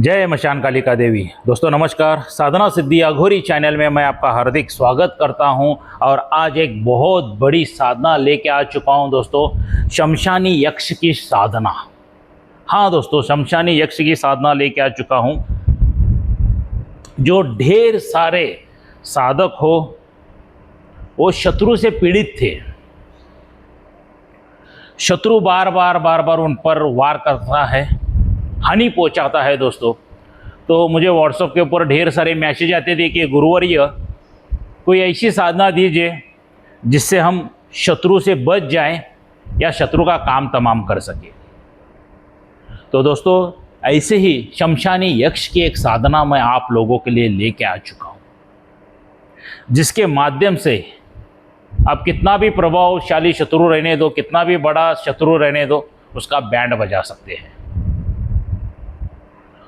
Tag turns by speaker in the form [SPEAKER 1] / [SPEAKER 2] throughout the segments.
[SPEAKER 1] जय मशान कालिका देवी। दोस्तों नमस्कार। साधना सिद्धि अघोरी चैनल में मैं आपका हार्दिक स्वागत करता हूं और आज एक बहुत बड़ी साधना लेके आ चुका हूं दोस्तों, शमशानी यक्ष की साधना। हाँ दोस्तों, शमशानी यक्ष की साधना लेके आ चुका हूं। जो ढेर सारे साधक हो वो शत्रु से पीड़ित थे। शत्रु बार बार उन पर वार करता है, हानि पहुंचाता है दोस्तों। तो मुझे व्हाट्सएप के ऊपर ढेर सारे मैसेज आते थे कि गुरुवर्य कोई ऐसी साधना दीजिए जिससे हम शत्रु से बच जाएं या शत्रु का काम तमाम कर सके। तो दोस्तों ऐसे ही शमशानी यक्ष की एक साधना मैं आप लोगों के लिए लेके आ चुका हूं, जिसके माध्यम से आप कितना भी प्रभावशाली शत्रु रहने दो, कितना भी बड़ा शत्रु रहने दो, उसका बैंड बजा सकते हैं,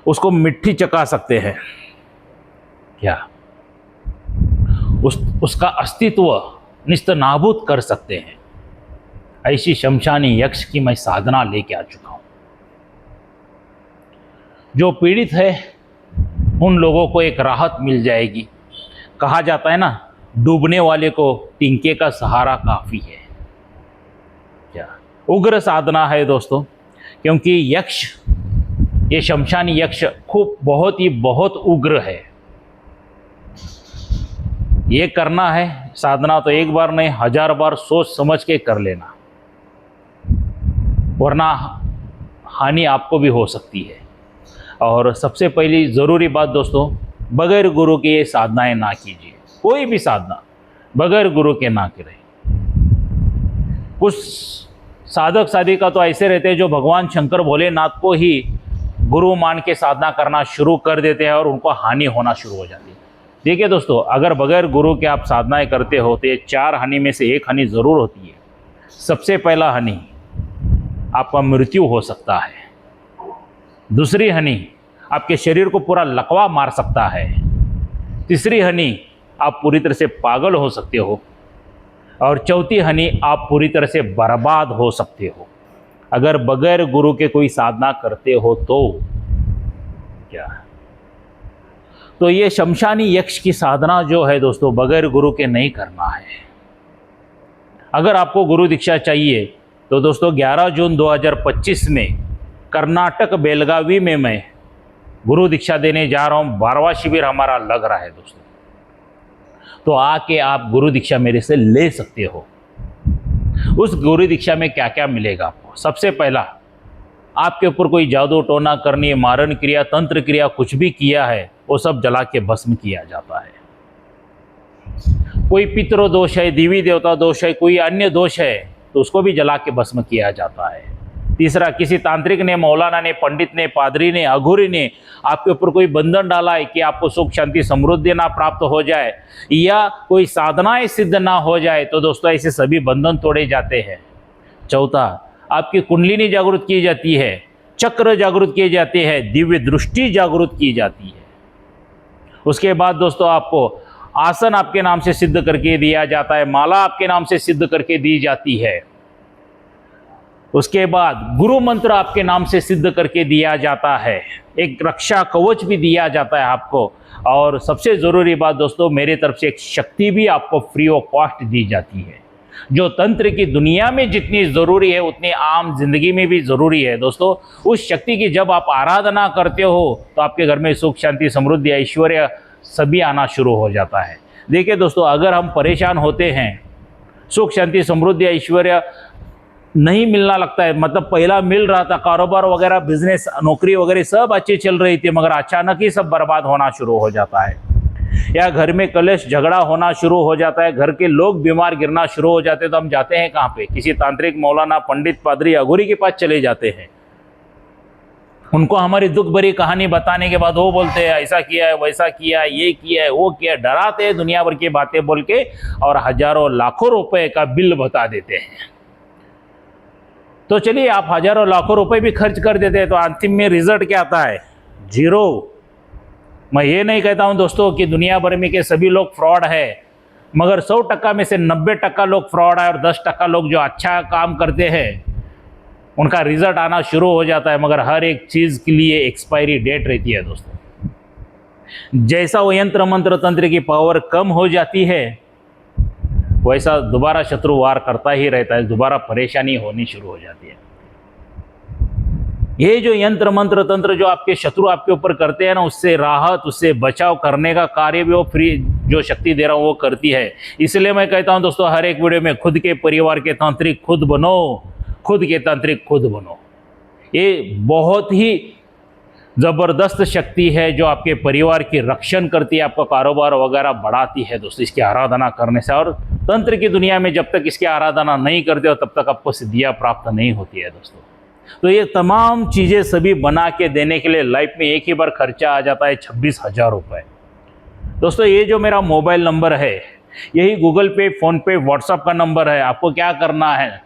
[SPEAKER 1] उसको मिट्टी चका सकते हैं। क्या उसका अस्तित्व निस्त नाबूद कर सकते हैं। ऐसी शमशानी यक्ष की मैं साधना लेके आ चुका हूं। जो पीड़ित है उन लोगों को एक राहत मिल जाएगी। कहा जाता है ना, डूबने वाले को टिंके का सहारा काफी है। क्या उग्र साधना है दोस्तों, क्योंकि यक्ष, ये शमशानी यक्ष बहुत उग्र है। ये करना है साधना तो एक बार नहीं, 1000 बार सोच समझ के कर लेना, वरना हानि आपको भी हो सकती है। और सबसे पहली ज़रूरी बात दोस्तों, बगैर गुरु के ये साधनाएं ना कीजिए। कोई भी साधना बगैर गुरु के ना करें। कुछ साधक साधिका तो ऐसे रहते हैं जो भगवान शंकर भोलेनाथ को ही गुरु मान के साधना करना शुरू कर देते हैं और उनको हानि होना शुरू हो जाती है। देखिए दोस्तों, अगर बगैर गुरु के आप साधनाएं करते हो तो ये 4 हानि में से एक हानि ज़रूर होती है। सबसे पहला हानि, आपका मृत्यु हो सकता है। दूसरी हानि, आपके शरीर को पूरा लकवा मार सकता है। तीसरी हानि, आप पूरी तरह से पागल हो सकते हो। और चौथी हानि, आप पूरी तरह से बर्बाद हो सकते हो अगर बगैर गुरु के कोई साधना करते हो तो। क्या तो ये शमशानी यक्ष की साधना जो है दोस्तों, बगैर गुरु के नहीं करना है। अगर आपको गुरु दीक्षा चाहिए तो दोस्तों 11 जून 2025 में कर्नाटक बेलगावी में मैं गुरु दीक्षा देने जा रहा हूँ। 12वां शिविर हमारा लग रहा है दोस्तों। तो आके आप गुरु दीक्षा मेरे से ले सकते हो। उस गुरु दीक्षा में क्या क्या मिलेगा आपको? सबसे पहला, आपके ऊपर कोई जादू टोना करनी, मारण क्रिया, तंत्र क्रिया कुछ भी किया है वो सब जला के भस्म किया जाता है। कोई पितृ दोष है, देवी देवता दोष है, कोई अन्य दोष है तो उसको भी जला के भस्म किया जाता है। तीसरा, किसी तांत्रिक ने, मौलाना ने, पंडित ने, पादरी ने, अघोरी ने आपके ऊपर कोई बंधन डाला है कि आपको सुख शांति समृद्धि ना प्राप्त हो जाए या कोई साधनाएं सिद्ध ना हो जाए, तो दोस्तों ऐसे सभी बंधन तोड़े जाते हैं। चौथा, आपकी कुंडलिनी जागृत की जाती है, चक्र जागृत किए जाते हैं, दिव्य दृष्टि जागृत की जाती है। उसके बाद दोस्तों आपको आसन आपके नाम से सिद्ध करके दिया जाता है, माला आपके नाम से सिद्ध करके दी जाती है। उसके बाद गुरु मंत्र आपके नाम से सिद्ध करके दिया जाता है, एक रक्षा कवच भी दिया जाता है आपको। और सबसे ज़रूरी बात दोस्तों, मेरी तरफ से एक शक्ति भी आपको फ्री ऑफ कॉस्ट दी जाती है, जो तंत्र की दुनिया में जितनी ज़रूरी है उतनी आम जिंदगी में भी ज़रूरी है दोस्तों। उस शक्ति की जब आप आराधना करते हो तो आपके घर में सुख शांति समृद्धि ऐश्वर्य सभी आना शुरू हो जाता है। देखिए दोस्तों, अगर हम परेशान होते हैं, सुख शांति समृद्धि ऐश्वर्य नहीं मिलना लगता है, मतलब पहला मिल रहा था, कारोबार वगैरह, बिजनेस, नौकरी वगैरह सब अच्छी चल रही थी, मगर अचानक ही सब बर्बाद होना शुरू हो जाता है। या घर में कलेश झगड़ा होना शुरू हो जाता है, घर के लोग बीमार गिरना शुरू हो जाते हैं, तो हम जाते हैं कहाँ पे? किसी तांत्रिक, मौलाना, पंडित, पादरी, अघोरी के पास चले जाते हैं। उनको हमारी दुख भरी कहानी बताने के बाद वो बोलते हैं ऐसा किया है, वैसा किया है, ये किया है, वो किया है, डराते हैं दुनिया भर की बातें बोल के और हजारों लाखों रुपए का बिल बता देते हैं। तो चलिए, आप हजारों लाखों रुपए भी खर्च कर देते हैं तो अंतिम में रिजल्ट क्या आता है? 0। मैं ये नहीं कहता हूं दोस्तों कि दुनिया भर में के सभी लोग फ्रॉड है, मगर 100% में से 90% लोग फ्रॉड है और 10% लोग जो अच्छा काम करते हैं उनका रिजल्ट आना शुरू हो जाता है, मगर हर एक चीज़ के लिए एक्सपायरी डेट रहती है दोस्तों। जैसा वो यंत्र मंत्र तंत्र की पावर कम हो जाती है, वैसा दोबारा शत्रु वार करता ही रहता है, दोबारा परेशानी होनी शुरू हो जाती है। ये जो यंत्र मंत्र तंत्र जो आपके शत्रु आपके ऊपर करते हैं ना, उससे राहत, उससे बचाव करने का कार्य भी वो फ्री जो शक्ति दे रहा हूँ वो करती है। इसलिए मैं कहता हूँ दोस्तों, हर एक वीडियो में खुद के परिवार के तांत्रिक खुद बनो, खुद के तांत्रिक खुद बनो। ये बहुत ही ज़बरदस्त शक्ति है जो आपके परिवार की रक्षण करती है, आपका कारोबार वगैरह बढ़ाती है दोस्तों, इसकी आराधना करने से। और तंत्र की दुनिया में जब तक इसकी आराधना नहीं करते हो तब तक आपको सिद्धियाँ प्राप्त नहीं होती है दोस्तों। तो ये तमाम चीज़ें सभी बना के देने के लिए लाइफ में एक ही बार खर्चा आ जाता है 26,000 रुपये। दोस्तों ये जो मेरा मोबाइल नंबर है, यही गूगल पे, फ़ोन पे, व्हाट्सअप का नंबर है। आपको क्या करना है,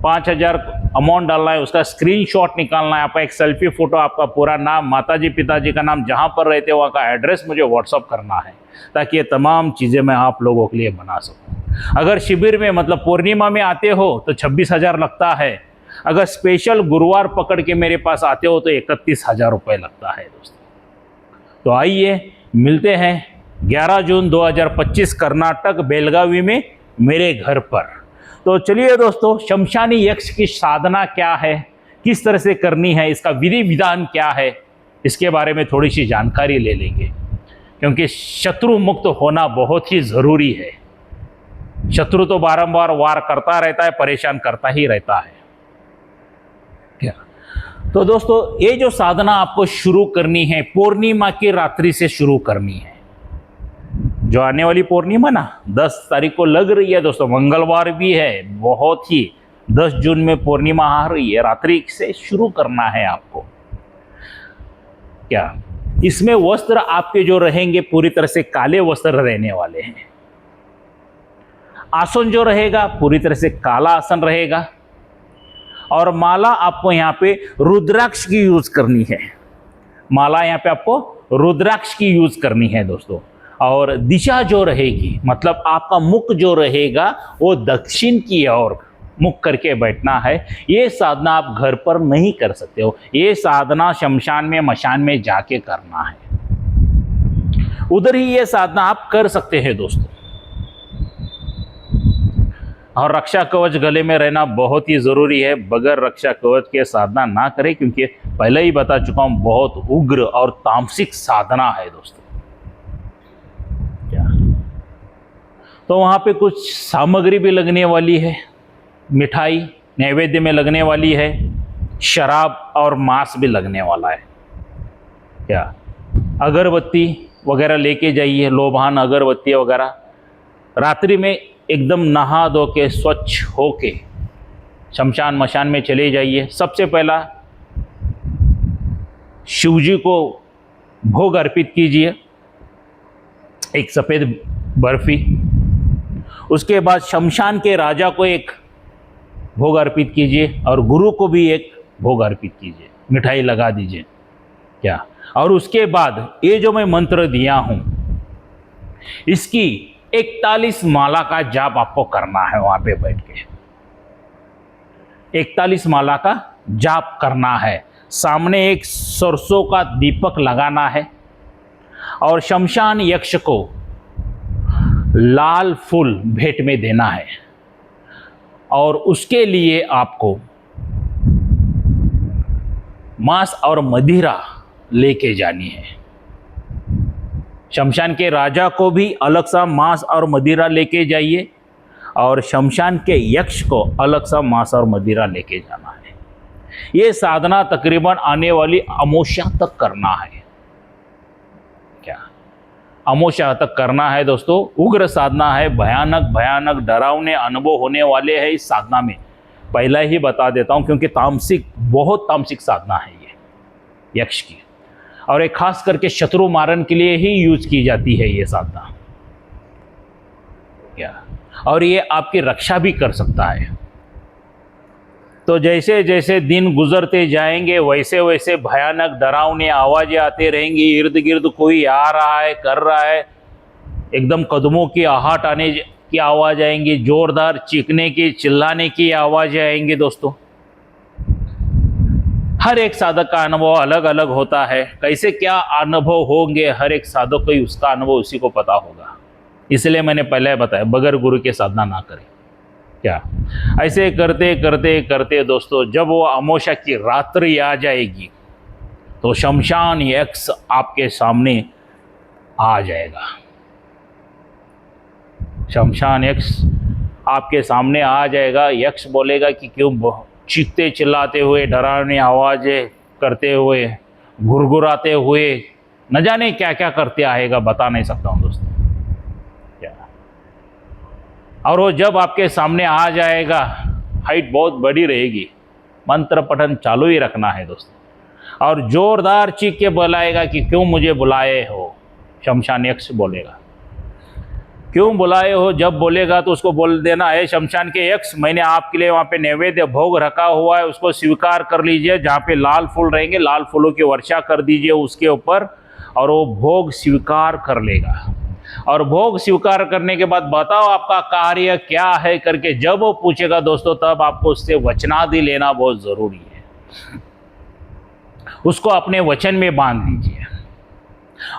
[SPEAKER 1] 5,000 अमाउंट डालना है, उसका स्क्रीनशॉट निकालना है, आपका एक सेल्फी फ़ोटो, आपका पूरा नाम, माताजी पिताजी का नाम, जहाँ पर रहते हो वहाँ का एड्रेस मुझे व्हाट्सअप करना है, ताकि ये तमाम चीज़ें मैं आप लोगों के लिए बना सकूँ। अगर शिविर में मतलब पूर्णिमा में आते हो तो 26,000 लगता है। अगर स्पेशल गुरुवार पकड़ के मेरे पास आते हो तो 31,000 रुपये लगता है दोस्तों। तो आइए मिलते हैं 11 जून 2025 कर्नाटक बेलगावी में मेरे घर पर। तो चलिए दोस्तों, शमशानी यक्ष की साधना क्या है, किस तरह से करनी है, इसका विधि विधान क्या है, इसके बारे में थोड़ी सी जानकारी ले लेंगे, क्योंकि शत्रु मुक्त होना बहुत ही ज़रूरी है। शत्रु तो बारंबार वार करता रहता है, परेशान करता ही रहता है क्या। तो दोस्तों ये जो साधना आपको शुरू करनी है, पूर्णिमा की रात्रि से शुरू करनी है। जो आने वाली पूर्णिमा ना 10 तारीख को लग रही है दोस्तों, मंगलवार भी है, बहुत ही 10 जून में पूर्णिमा आ रही है, रात्रि से शुरू करना है आपको क्या। इसमें वस्त्र आपके जो रहेंगे पूरी तरह से काले वस्त्र रहने वाले हैं। आसन जो रहेगा पूरी तरह से काला आसन रहेगा, और माला आपको यहाँ पे रुद्राक्ष की यूज करनी है। माला यहाँ पे आपको रुद्राक्ष की यूज करनी है दोस्तों। और दिशा जो रहेगी, मतलब आपका मुख जो रहेगा वो दक्षिण की ओर मुख करके बैठना है। ये साधना आप घर पर नहीं कर सकते हो, ये साधना शमशान में, मशान में जाके करना है, उधर ही ये साधना आप कर सकते हैं दोस्तों। और रक्षा कवच गले में रहना बहुत ही ज़रूरी है। बगैर रक्षा कवच के साधना ना करें, क्योंकि पहले ही बता चुका हूँ बहुत उग्र और तामसिक साधना है दोस्तों क्या। तो वहाँ पे कुछ सामग्री भी लगने वाली है, मिठाई नैवेद्य में लगने वाली है, शराब और मांस भी लगने वाला है क्या। अगरबत्ती वगैरह लेके जाइए, लोबान अगरबत्ती वगैरह। रात्रि में एकदम नहा धो के स्वच्छ होके शमशान मशान में चले जाइए। सबसे पहला शिवजी को भोग अर्पित कीजिए, एक सफ़ेद बर्फी। उसके बाद शमशान के राजा को एक भोग अर्पित कीजिए, और गुरु को भी एक भोग अर्पित कीजिए, मिठाई लगा दीजिए क्या। और उसके बाद ये जो मैं मंत्र दिया हूँ, इसकी 41 माला का जाप आपको करना है। वहाँ पे बैठ के 41 माला का जाप करना है। सामने एक सरसों का दीपक लगाना है, और शमशान यक्ष को लाल फूल भेंट में देना है। और उसके लिए आपको मांस और मदिरा लेके जानी है। शमशान के राजा को भी अलग सा मांस और मदिरा लेके जाइए, और शमशान के यक्ष को अलग सा मांस और मदिरा लेके जाना है। ये साधना तकरीबन आने वाली अमावस्या तक करना है क्या। अमावस्या तक करना है दोस्तों। उग्र साधना है, भयानक भयानक डरावने अनुभव होने वाले हैं इस साधना में, पहले ही बता देता हूँ, क्योंकि तामसिक, बहुत तामसिक साधना है ये यक्ष की। और एक खास करके शत्रु मारन के लिए ही यूज की जाती है ये साधना क्या। और ये आपकी रक्षा भी कर सकता है। तो जैसे जैसे दिन गुजरते जाएंगे, वैसे वैसे भयानक डरावने आवाज़ें आते रहेंगी। इर्द गिर्द कोई आ रहा है, कर रहा है, एकदम कदमों की आहट आने की आवाज़ आएंगी, ज़ोरदार चीखने की, चिल्लाने की आवाज़ें आएंगी दोस्तों हर एक साधक का अनुभव अलग अलग होता है। कैसे क्या अनुभव होंगे हर एक साधक को ही उसका अनुभव उसी को पता होगा। इसलिए मैंने पहले बताया बगैर गुरु के साधना ना करें। क्या ऐसे करते करते करते दोस्तों जब वो अमावस्या की रात्रि आ जाएगी तो शमशान यक्ष आपके सामने आ जाएगा। शमशान यक्ष आपके सामने आ जाएगा। यक्ष बोलेगा कि क्यों चीखते चिल्लाते हुए, डरावनी आवाज़ें करते हुए, घुरघुराते हुए, न जाने क्या क्या करते आएगा, बता नहीं सकता हूँ दोस्तों। क्या और वो जब आपके सामने आ जाएगा, हाइट बहुत बड़ी रहेगी, मंत्र पठन चालू ही रखना है दोस्तों, और जोरदार चीख के बुलाएगा कि क्यों मुझे बुलाए हो। शमशान यक्ष बोलेगा क्यों बुलाए हो। जब बोलेगा तो उसको बोल देना है शमशान के यक्ष, मैंने आपके लिए वहाँ पे नैवेद्य भोग रखा हुआ है, उसको स्वीकार कर लीजिए। जहाँ पे लाल फूल रहेंगे लाल फूलों की वर्षा कर दीजिए उसके ऊपर, और वो भोग स्वीकार कर लेगा। और भोग स्वीकार करने के बाद बताओ आपका कार्य क्या है करके जब वो पूछेगा दोस्तों, तब आपको उससे वचनादि लेना बहुत ज़रूरी है। उसको अपने वचन में बांध दीजिए।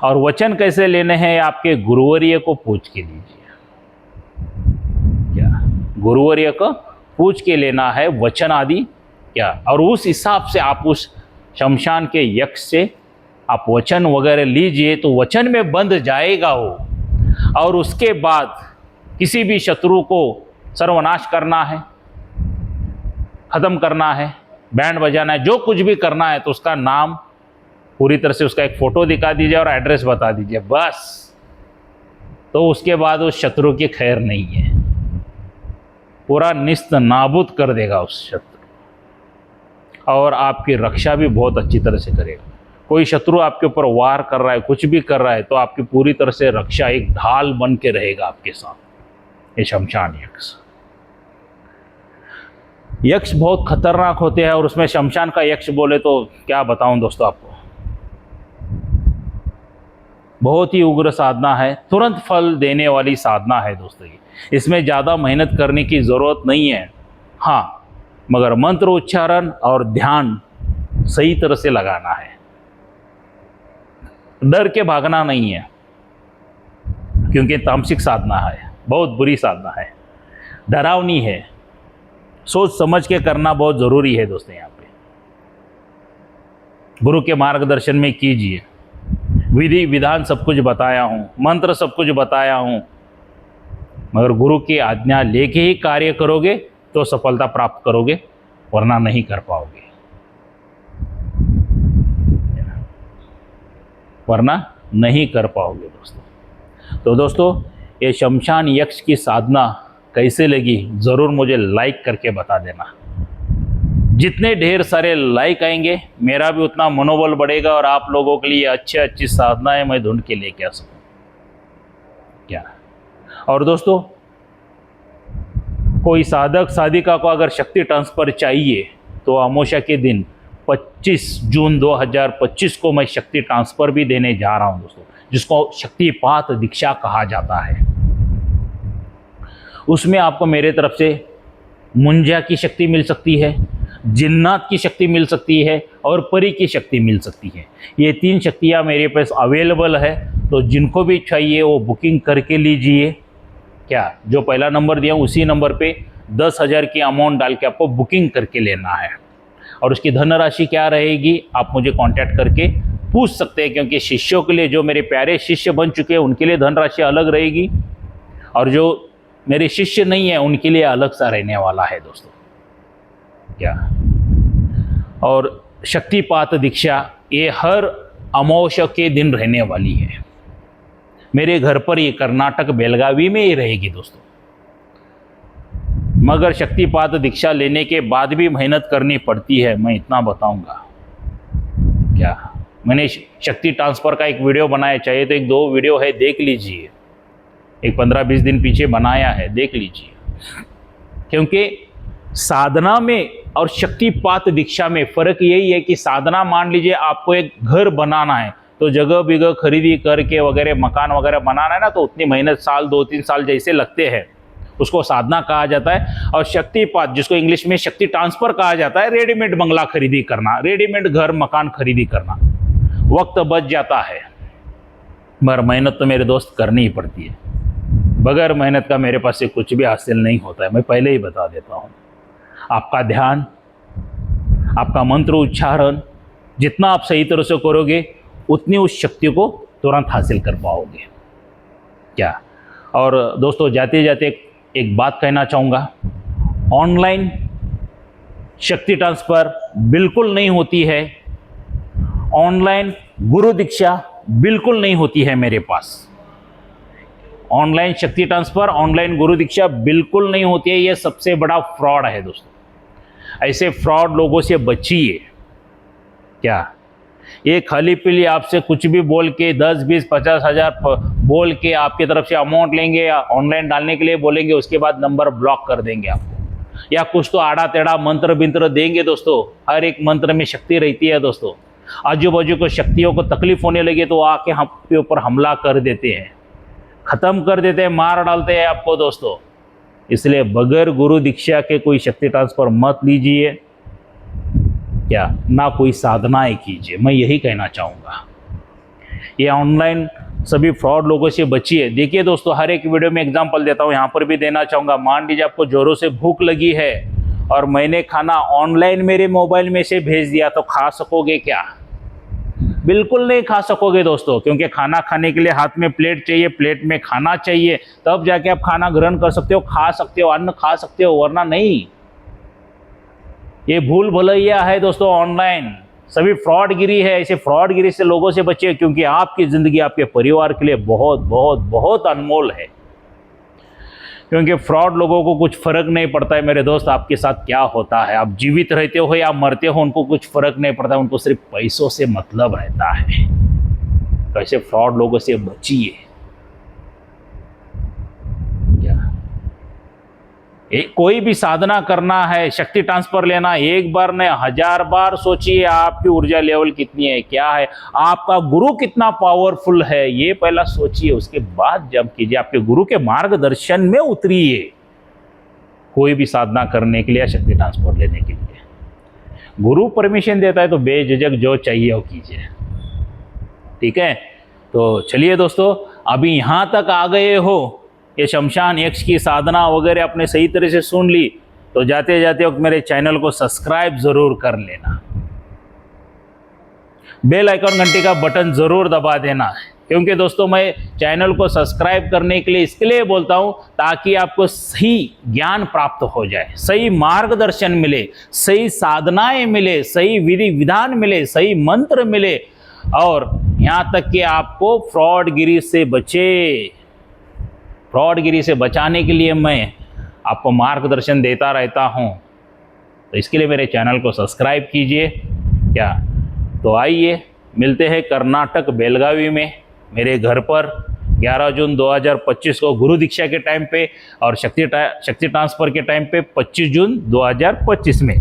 [SPEAKER 1] और वचन कैसे लेने हैं, आपके गुरुवर्य को पूछ के लीजिए। क्या गुरुवर्य को पूछ के लेना है वचन आदि क्या, और उस हिसाब से आप उस शमशान के यक्ष से आप वचन वगैरह लीजिए तो वचन में बंध जाएगा वो। और उसके बाद किसी भी शत्रु को सर्वनाश करना है, खत्म करना है, बैंड बजाना है, जो कुछ भी करना है तो उसका नाम पूरी तरह से, उसका एक फोटो दिखा दीजिए और एड्रेस बता दीजिए बस। तो उसके बाद उस शत्रु की खैर नहीं है, पूरा निस्त नाबूद कर देगा उस शत्रु, और आपकी रक्षा भी बहुत अच्छी तरह से करेगा। कोई शत्रु आपके ऊपर वार कर रहा है, कुछ भी कर रहा है, तो आपकी पूरी तरह से रक्षा एक ढाल बन के रहेगा आपके साथ। ये शमशान यक्ष, यक्ष बहुत खतरनाक होते हैं, और उसमें शमशान का यक्ष बोले तो क्या बताऊं दोस्तों आपको, बहुत ही उग्र साधना है, तुरंत फल देने वाली साधना है दोस्तों। इसमें ज़्यादा मेहनत करने की ज़रूरत नहीं है, हाँ, मगर मंत्र उच्चारण और ध्यान सही तरह से लगाना है। डर के भागना नहीं है, क्योंकि तामसिक साधना है, बहुत बुरी साधना है, डरावनी है। सोच समझ के करना बहुत ज़रूरी है दोस्तों। यहाँ पे गुरु के मार्गदर्शन में कीजिए। विधि विधान सब कुछ बताया हूँ, मंत्र सब कुछ बताया हूँ, मगर गुरु की आज्ञा लेके ही कार्य करोगे तो सफलता प्राप्त करोगे, वरना नहीं कर पाओगे, वरना नहीं कर पाओगे दोस्तों। तो दोस्तों ये शमशान यक्ष की साधना कैसे लगी ज़रूर मुझे लाइक करके बता देना। जितने ढेर सारे लाइक आएंगे मेरा भी उतना मनोबल बढ़ेगा, और आप लोगों के लिए अच्छी साधनाएं मैं ढूंढ के लेके आ सकूँ। क्या और दोस्तों, कोई साधक साधिका को अगर शक्ति ट्रांसफ़र चाहिए तो अमावस्या के दिन 25 जून 2025 को मैं शक्ति ट्रांसफ़र भी देने जा रहा हूं दोस्तों, जिसको शक्तिपात दीक्षा कहा जाता है। उसमें आपको मेरे तरफ से मुंजा की शक्ति मिल सकती है, जिन्नात की शक्ति मिल सकती है, और परी की शक्ति मिल सकती है। ये 3 शक्तियाँ मेरे पास अवेलेबल है, तो जिनको भी चाहिए वो बुकिंग करके लीजिए। क्या जो पहला नंबर दिया उसी नंबर पे 10,000 की अमाउंट डाल के आपको बुकिंग करके लेना है, और उसकी धनराशि क्या रहेगी आप मुझे कांटेक्ट करके पूछ सकते हैं, क्योंकि शिष्यों के लिए, जो मेरे प्यारे शिष्य बन चुके हैं उनके लिए धनराशि अलग रहेगी, और जो मेरे शिष्य नहीं है उनके लिए अलग सा रहने वाला है दोस्तों। क्या और शक्तिपात दीक्षा ये हर अमावस्या के दिन रहने वाली है। मेरे घर पर ये कर्नाटक बेलगावी में ही रहेगी दोस्तों, मगर शक्तिपात दीक्षा लेने के बाद भी मेहनत करनी पड़ती है, मैं इतना बताऊंगा। क्या मैंने शक्ति ट्रांसफ़र का एक वीडियो बनाया, चाहिए तो 1-2 वीडियो है, देख लीजिए, एक 15-20 दिन पीछे बनाया है, देख लीजिए। क्योंकि साधना में और शक्तिपात दीक्षा में फ़र्क यही है कि साधना, मान लीजिए आपको एक घर बनाना है तो जगह बिगह खरीदी करके वगैरह मकान वगैरह बनाना है ना, तो उतनी मेहनत साल 2-3 साल जैसे लगते हैं, उसको साधना कहा जाता है। और शक्तिपात, जिसको इंग्लिश में शक्ति ट्रांसफर कहा जाता है, रेडीमेड बंगला खरीदी करना, रेडीमेड घर मकान खरीदी करना। वक्त बच जाता है, मगर मेहनत तो मेरे दोस्त करनी ही पड़ती है। बगैर मेहनत का मेरे पास से कुछ भी हासिल नहीं होता है, मैं पहले ही बता देता हूँ। आपका ध्यान, आपका मंत्र उच्चारण जितना आप सही तरह से करोगे, उतनी उस शक्ति को तुरंत हासिल कर पाओगे। क्या? और दोस्तों, जाते जाते एक बात कहना चाहूँगा, ऑनलाइन शक्ति ट्रांसफ़र बिल्कुल नहीं होती है, ऑनलाइन गुरु दीक्षा बिल्कुल नहीं होती है मेरे पास। ऑनलाइन शक्ति ट्रांसफ़र, ऑनलाइन गुरु दीक्षा बिल्कुल नहीं होती है। ये सबसे बड़ा फ्रॉड है दोस्तों। ऐसे फ्रॉड लोगों से बचिए। क्या? ये खाली पीली आपसे कुछ भी बोल के 10, 20, 50 हज़ार बोल के आपकी तरफ से अमाउंट लेंगे या ऑनलाइन डालने के लिए बोलेंगे, उसके बाद नंबर ब्लॉक कर देंगे आपको, या कुछ तो आड़ा टेढ़ा मंत्र बिंत्र देंगे। दोस्तों, हर एक मंत्र में शक्ति रहती है दोस्तों। आजू बाजू को शक्तियों को तकलीफ होने लगे तो आके हम पे ऊपर हमला कर देते हैं, ख़त्म कर देते हैं, मार डालते हैं आपको दोस्तों। इसलिए बगैर गुरु दीक्षा के कोई शक्ति ट्रांसफ़र मत लीजिए। क्या? ना कोई साधनाएं कीजिए, मैं यही कहना चाहूँगा। ये ऑनलाइन सभी फ्रॉड लोगों से बचिए। देखिए दोस्तों, हर एक वीडियो में एग्जांपल देता हूँ, यहाँ पर भी देना चाहूँगा। मान लीजिए आपको जोरों से भूख लगी है और मैंने खाना ऑनलाइन मेरे मोबाइल में से भेज दिया, तो खा सकोगे क्या? बिल्कुल नहीं खा सकोगे दोस्तों, क्योंकि खाना खाने के लिए हाथ में प्लेट चाहिए, प्लेट में खाना चाहिए, तब जाके आप खाना ग्रहण कर सकते हो, खा सकते हो, अन्न खा सकते हो, वरना नहीं। ये भूल भुलैया है दोस्तों, ऑनलाइन सभी फ्रॉडगिरी है। ऐसे फ्रॉडगिरी से लोगों से बचिए, क्योंकि आपकी ज़िंदगी आपके परिवार के लिए बहुत बहुत बहुत अनमोल है। क्योंकि फ्रॉड लोगों को कुछ फ़र्क नहीं पड़ता है मेरे दोस्त आपके साथ क्या होता है, आप जीवित रहते हो या मरते हो, उनको कुछ फ़र्क नहीं पड़ता, उनको सिर्फ पैसों से मतलब रहता है। तो ऐसे फ्रॉड लोगों से बचिए। कोई भी साधना करना है, शक्ति ट्रांसफर लेना, एक बार नहीं 1000 बार सोचिए आपकी ऊर्जा लेवल कितनी है, क्या है, आपका गुरु कितना पावरफुल है, ये पहला सोचिए। उसके बाद जब कीजिए, आपके गुरु के मार्गदर्शन में उतरिए कोई भी साधना करने के लिए, शक्ति ट्रांसफर लेने के लिए। गुरु परमिशन देता है तो बेझिझक जो चाहिए वो कीजिए। ठीक है? तो चलिए दोस्तों, अभी यहाँ तक आ गए हो, ये शमशान यक्ष की साधना वगैरह आपने सही तरह से सुन ली, तो जाते जाते वक्त मेरे चैनल को सब्सक्राइब ज़रूर कर लेना, बेल आइकन घंटी का बटन ज़रूर दबा देना। क्योंकि दोस्तों, मैं चैनल को सब्सक्राइब करने के लिए इसके लिए बोलता हूँ, ताकि आपको सही ज्ञान प्राप्त हो जाए, सही मार्गदर्शन मिले, सही साधनाएं मिले, सही विधि विधान मिले, सही मंत्र मिले, और यहाँ तक कि आपको फ्रॉडगिरी से बचे। फ्रॉडगिरी से बचाने के लिए मैं आपको मार्गदर्शन देता रहता हूं, तो इसके लिए मेरे चैनल को सब्सक्राइब कीजिए। क्या? तो आइए मिलते हैं कर्नाटक बेलगावी में मेरे घर पर 11 जून 2025 को गुरु दीक्षा के टाइम पे, और शक्ति ट्रांसफ़र के टाइम पे 25 जून 2025 में।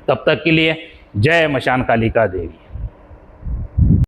[SPEAKER 1] तब तक के लिए जय मशान कालिका देवी।